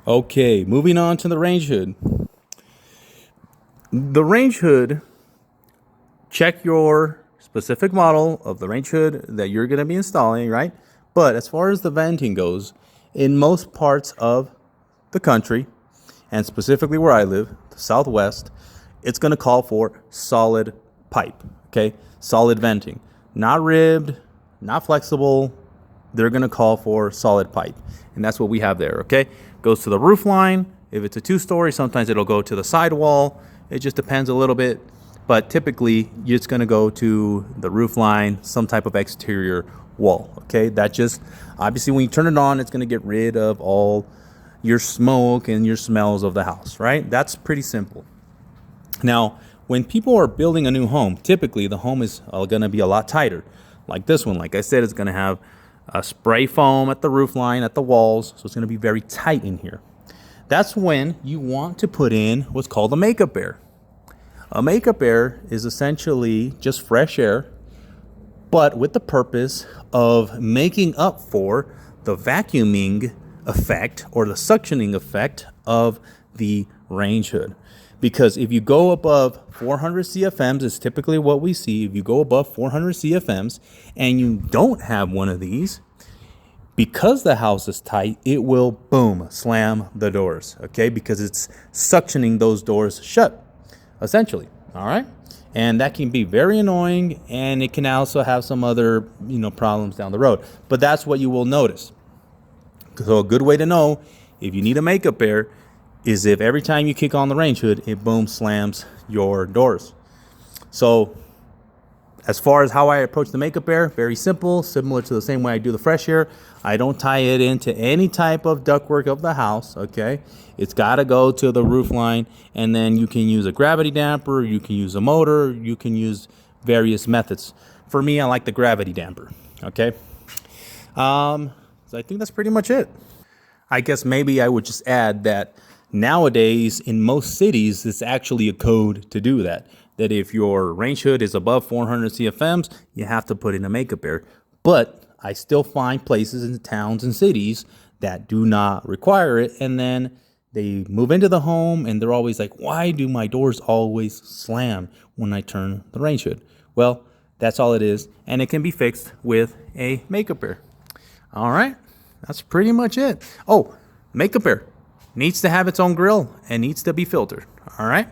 Okay, moving on to the range hood. The range hood, check your specific model of the range hood that you're going to be installing, right? But as far as the venting goes, in most parts of the country, and specifically where I live, the Southwest, it's going to call for solid pipe, okay? Solid venting. Not ribbed, not flexible. They're going to call for solid pipe. And that's what we have there, okay? Goes to the roof line. If it's a two-story, sometimes it'll go to the sidewall. It just depends a little bit. But typically, it's going to go to the roof line, some type of exterior wall, okay? That just, obviously, when you turn it on, it's going to get rid of all your smoke and your smells of the house, right? That's pretty simple. Now, when people are building a new home, typically the home is going to be a lot tighter. Like this one, like I said, it's going to have a spray foam at the roof line, at the walls, so it's going to be very tight in here. That's when you want to put in what's called a makeup air. A makeup air is essentially just fresh air, but with the purpose of making up for the vacuuming effect or the suctioning effect of the range hood. Because if you go above 400 CFMs, is typically what we see. If you go above 400 CFMs and you don't have one of these, because the house is tight, it will, boom, slam the doors, okay? Because it's suctioning those doors shut, essentially, all right? And that can be very annoying, and it can also have some other, problems down the road. But that's what you will notice. So a good way to know if you need a makeup air is if every time you kick on the range hood, it boom slams your doors. So as far as how I approach the makeup air, very simple, similar to the same way I do the fresh air. I don't tie it into any type of ductwork of the house, okay? It's got to go to the roof line, and then you can use a gravity damper, you can use a motor, you can use various methods. For me, I like the gravity damper, okay? So I think that's pretty much it. I guess maybe I would just add that nowadays, in most cities, it's actually a code to do that. That if your range hood is above 400 CFMs, you have to put in a makeup air. But I still find places in towns and cities that do not require it. And then they move into the home and they're always like, why do my doors always slam when I turn the range hood? Well, that's all it is. And it can be fixed with a makeup air. All right. That's pretty much it. Oh, makeup air needs to have its own grill and needs to be filtered. All right.